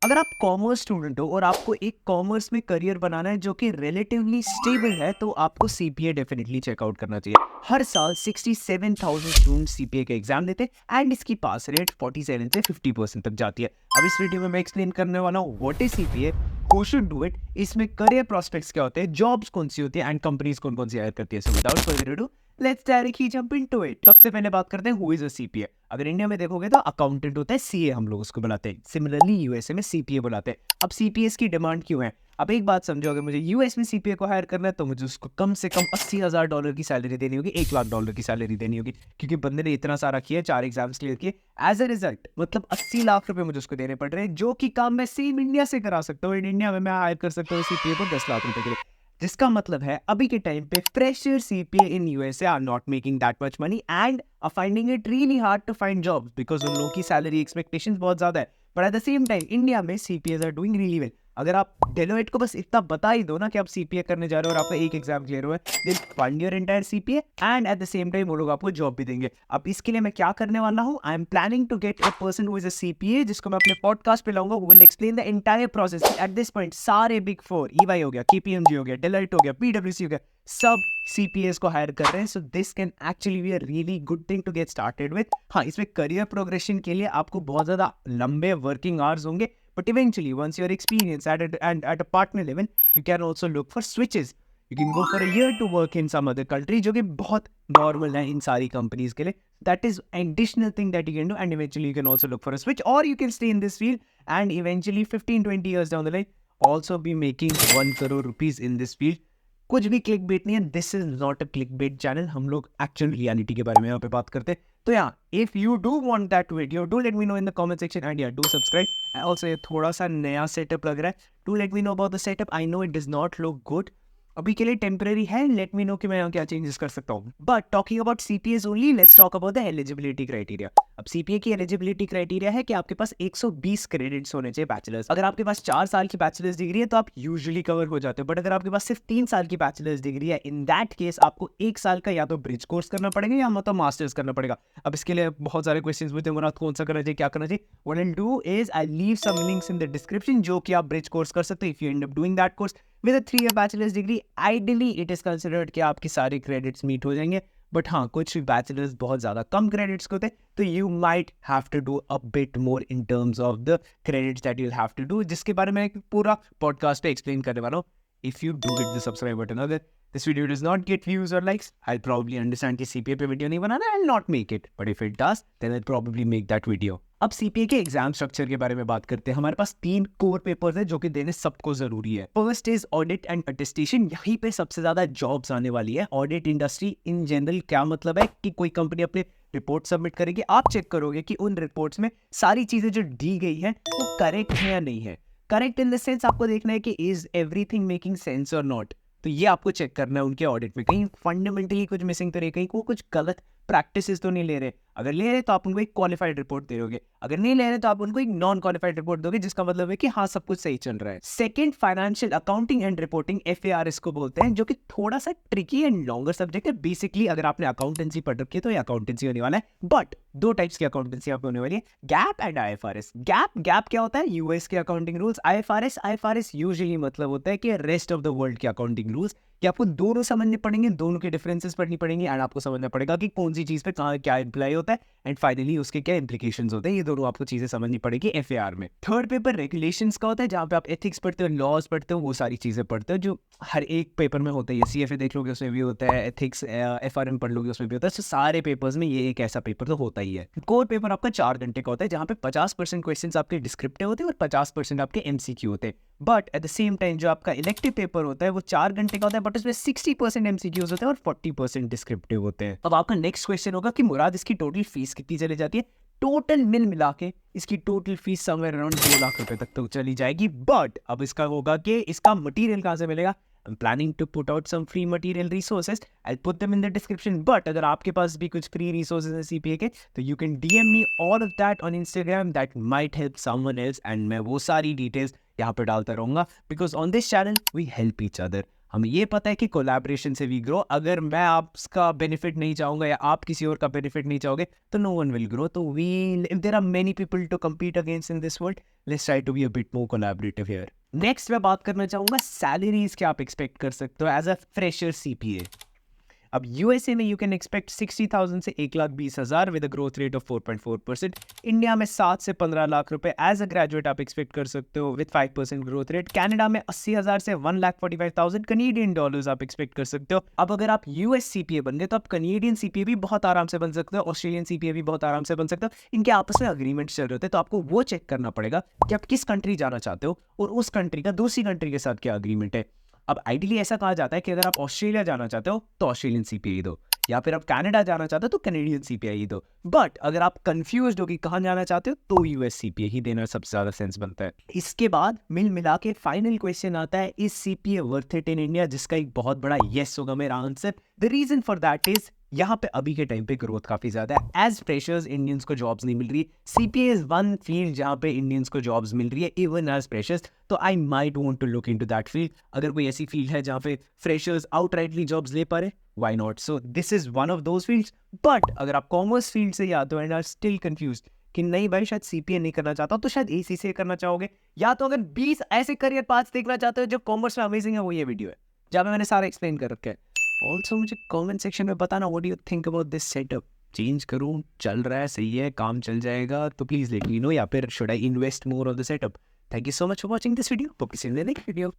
अगर आप commerce student हो और आपको एक कॉमर्स में करियर बनाना है जो कि रिलेटिवली स्टेबल है, तो आपको सीपीए डेफिनेटली चेकआउट करना चाहिए। हर साल 67,000 स्टूडेंट सीपीए का एग्जाम देते हैं एंड इसकी पास रेट 47 से 50% तक जाती है। अब इस वीडियो में मैं एक्सप्लेन करने वाला हूँ what is CPA, who should do it, इसमें करियर प्रोस्पेक्ट्स क्या होते हैं, जॉब्स कौन सी होती है एंड कंपनीज कौन कौन सी हायर करती है। So without further ado let's directly jump into it. सबसे पहले बात करते हैं हु इज अ सीपीए। अगर इंडिया में देखोगे तो अकाउंटेंट होता है सीए, हम लोग उसको बुलाते हैं। सिमिलरली यूएसए में सीपीए बुलाते हैं। अब सीपीएस की डिमांड क्यों है? अब एक बात समझो, अगर मुझे यूएस में सीपीए को हायर करना है तो मुझे उसको कम से कम $80,000 की सैलरी देनी होगी, $1 लाख की सैलरी देनी होगी, क्योंकि बंदे ने इतना सारा किया, 4 एग्जाम्स क्लियर किए। एज अ रिजल्ट मतलब 80 लाख रुपए मुझे उसको देने पड़ रहे हैं, जो कि काम मैं सेम इंडिया से करा सकता हूँ। इंडिया में मैं हायर कर सकता हूँ सीपीए को 10 लाख रुपए के लिए। जिसका मतलब है अभी के टाइम पे fresher CPA in USA are not making that much money and are finding it really hard to find jobs because उन लोगों की सैलरी एक्सपेक्टेशंस बहुत ज्यादा है। But at the same time India में CPS are doing really well. अगर आप Deloitte को बस इतना बता ही दो ना कि आप सीपीए करने जा रहे हो और आपका एक एग्जाम क्लियर हुआ है, then fund your entire CPA and at the same time वो लोग आपको जॉब भी देंगे। अब इसके लिए मैं क्या करने वाला हूँ, I am planning to get a person who is a CPA, जिसको मैं अपने पॉडकास्ट पे लाऊंगा, who will explain the entire process. At this point सारे बिग फोर, ईवाई हो गया, केपीएमजी हो गया, डेलोइट हो गया, पीडब्ल्यूसी हो गया, सब सीपीएस को हायर कर रहे हैं। So this can actually be a really good thing to get started with. हाँ, इसमें करियर प्रोग्रेशन के लिए आपको बहुत ज्यादा लंबे वर्किंग आवर्स होंगे, but eventually once you're experience at a partner level, you can also look for switches. You can go for a year to work in some other country, जो कि बहुत नॉर्मल है इन सारी कंपनीज के लिए। That is additional thing that you can do and eventually you can also look for a switch, और you can stay in this field and eventually 15-20 years down the line also be making 1 crore rupees in this field। कुछ भी click bait नहीं है, this is not a click bait channel. हम लोग actual reality के बारे में यहाँ पे बात करते हैं। तो यहाँ if you do want that video, do let me know in the comment section and या डू सब्सक्राइब। ऑल्सो ये थोड़ा सा नया सेटअप लग रहा है, do let me know about the setup. I know it does not look good, अभी के लिए टेम्पररी है, लेट मी नो कि मैं यहाँ क्या चेंजेस कर सकता हूँ। But talking about CPS only, let's talk about the eligibility criteria. अब सीपीए की एलिजिबिलिटी क्राइटेरिया है कि आपके पास 120 क्रेडिट्स होने चाहिए बैचलर्स। अगर आपके पास 4 साल की बैचलर्स डिग्री है तो आप यूजुअली कवर हो जाते हो, बट अगर आपके पास सिर्फ 3 साल की बैचलर्स डिग्री है, इन दैट केस आपको 1 साल का या तो ब्रिज कोर्स करना पड़ेगा या मतलब मास्टर्स करना पड़ेगा। अब इसके लिए बहुत सारे क्वेश्चंस पूछते हैं, मुराद कौन सा करना चाहिए, क्या करना चाहिए। What I will do is I leave some links in the description, जो कि आप ब्रिज कोर्स कर सकते हो if you end up doing that course with a 3 year bachelor's degree. Ideally it is considered कि आपके सारे क्रेडिट्स मीट हो जाएंगे, बट हाँ, कुछ बैचलर्स बहुत ज्यादा कम क्रेडिट्स के होते हैं, तो you might have to do a bit more in terms of the credits that you have to do, जिसके बारे में एक पूरा पॉडकास्ट पे एक्सप्लेन करने वाला हूँ। If you do hit the subscribe button, अगर this video does not get views or likes, I'll probably understand कि CPA पे वीडियो नहीं बनाना, I'll not make it, but if it does then I'll probably make that video। अब CPA के exam structure के बारे में बात करते हैं। हमारे पास 3 कोर पेपर्स हैं जो कि देने सबको जरूरी है। First is audit and attestation, यहीं पे सबसे ज्यादा जॉब्स आने वाली है। ऑडिट इंडस्ट्री इन जनरल क्या मतलब है कि कोई कंपनी अपने रिपोर्ट सबमिट करेगी, आप चेक करोगे कि उन रिपोर्ट्स में सारी चीजें जो दी गई है वो करेक्ट है या नहीं है। करेक्ट इन द सेंस आपको देखना है कि इज एवरीथिंग मेकिंग सेंस और नॉट, तो ये आपको चेक करना है उनके ऑडिट में। कहीं फंडामेंटली कुछ मिसिंग तो नहीं, कहीं वो कुछ गलत प्रैक्टिसेस तो नहीं ले रहे। अगर ले रहे तो आप उनको एक क्वालिफाइड रिपोर्ट दे दोगे, अगर नहीं ले रहे तो आप उनको एक नॉन क्वालिफाइड रिपोर्ट दोगे, जिसका मतलब है कि हाँ सब कुछ सही चल रहा है। Second, financial accounting and reporting, FARS को बोलते हैं, जो कि थोड़ा सा ट्रिकी एंड लॉन्गर सब्जेक्ट है। बेसिकली अगर आपने अकाउंटेंसी पढ़ रखी है तो ये अकाउंटेंसी होने वाला है, बट 2 टाइप्स की अकाउंटेंसी आपको होने वाली है, गैप एंड आईएफआरएस। गैप क्या होता है? यूएस के अकाउंटिंग रूल्स। आईएफआरएस यूजुअली मतलब होता है कि रेस्ट ऑफ द वर्ल्ड के अकाउंटिंग रूल्स, कि आपको दोनों समझने पड़ेंगे, दोनों के डिफरेंसेस पढ़नी पड़ेंगी एंड आपको समझना पड़ेगा कि कौन सी चीज पे कहाँ क्या अप्लाई होता है एंड फाइनली उसके क्या इंप्लीकेशंस होते हैं। ये दोनों आपको चीजें समझनी पड़ेगी एफएआर में। थर्ड पेपर रेगुलेशंस का होता है, जहाँ पे आप एथिक्स पढ़ते हो, लॉज पढ़ते हो, वो सारी चीजें पढ़ते हो जो हर एक पेपर में होता है। सीएफए देख लोगे उसमें भी होता है, एथिक्स एफआरएम पढ़ लोगे उसमें भी होता है। तो सारे पेपर्स में ये एक ऐसा पेपर तो होता ही है। कोर पेपर आपका 4 घंटे का होता है, जहाँ पे 50% क्वेश्चन आपके डिस्क्रिप्टिव होते हैं और 50% आपके एमसीक्यू होते हैं। But at the same time जो आपका इलेक्टिव पेपर होता है वो 4 घंटे का होता है, बट उसमें 60% एमसीक्यूज होते हैं और 40% डिस्क्रिप्टिव होते हैं। अब आपका नेक्स्ट क्वेश्चन होगा कि मुराद इसकी टोटल फीस कितनी चली जाती है? टोटल मिल मिला के इसकी total fees somewhere around 2 lakh रुपए तक तो चली जाएगी। बट अब इसका होगा कि इसका मटेरियल कहाँ से मिलेगा? I'm planning to put out some free material resources. I'll put them in the description. But अगर आपके पास भी कुछ free resources हैं CPA के, तो you can DM me all of that on Instagram. That might help someone else. And मैं वो सारी details यहाँ पे डालता रहूँगा, because on this channel we help each other. हमें ये पता है कि कोलैबोरेशन से वी ग्रो। अगर मैं आपका बेनिफिट नहीं चाहूंगा या आप किसी और का बेनिफिट नहीं चाहोगे तो नो वन विल ग्रो। तो we, if there are many people to compete against in this world, let's try to be a bit more collaborative here. Next मैं बात करना चाहूंगा सैलरीज क्या आप एक्सपेक्ट कर सकते हो एज अ फ्रेशर सीपीए। अब यूएसए में यू कैन एक्सपेक्ट 60,000 से 1,20,000 with a growth rate of 4.4%। India में 7 से 15 लाख रुपए एज अ ग्रेजुएट आप एक्सपेक्ट कर सकते हो विद 5% ग्रोथ रेट। कनाडा में 80,000 से 1,45,000 कनेडियन डॉलर्स आप एक्सपेक्ट कर सकते हो। अब अगर आप यूएस सीपीए बन गए तो आप कनेडियन सीपीए भी बहुत आराम से बन सकते हो, ऑस्ट्रेलियन सीपीए भी बहुत आराम से बन सकते हो। इनके आपस में अग्रीमेंट चल रहे होते हैं, तो आपको वो चेक करना पड़ेगा कि आप किस कंट्री जाना चाहते हो और उस कंट्री का दूसरी कंट्री के साथ क्या अग्रीमेंट है। अब आइडियली ऐसा कहा जाता है कि अगर आप ऑस्ट्रेलिया जाना चाहते हो तो ऑस्ट्रेलियन सीपीआई दो, या फिर आप कनाडा जाना चाहते हो तो कैनेडियन सीपीआई दो। बट अगर आप कंफ्यूज्ड हो कि कहाँ जाना चाहते हो तो यूएस सीपीआई ही देना सबसे ज्यादा सेंस बनता है। इसके बाद मिल मिला के फाइनल क्वेश्चन आता है, is CPA worth it in India, जिसका एक बहुत बड़ा येस होगा मेरा answer. The reason for that is यहाँ पे अभी के टाइम पे ग्रोथ काफी ज्यादा है। एज फ्रेशर्स इंडियंस को जॉब्स नहीं मिल रही। सीपीए इज वन फील्ड जहाँ पे इंडियंस को जॉब्स मिल रही है इवन एज फ्रेशर्स। तो I might want to look into that field. अगर कोई ऐसी फील्ड है जहाँ पे फ्रेशर्स आउटराइटली जॉब्स ले पा रहे, why not. So this is one of those fields. But अगर आप कॉमर्स फील्ड से आते हो एंड आर स्टिल कंफ्यूज्ड कि नहीं भाई शायद सीपीए नहीं करना चाहता तो शायद एसीसीए करना चाहोगे, या तो अगर 20 ऐसे करियर पाथ्स देखना चाहते हो जो कॉमर्स में अमेजिंग है, वो ये वीडियो है जहाँ पे मैंने सारा एक्सप्लेन कर रखा है। ऑल्सो मुझे कमेंट सेक्शन में बताना what do you think about this setup. Change करूं, चल रहा है, सही है, काम चल जाएगा तो प्लीज लेट मी नो, या फिर should I invest more on the setup. Thank you so much for watching this video. Hope to see you in the next video.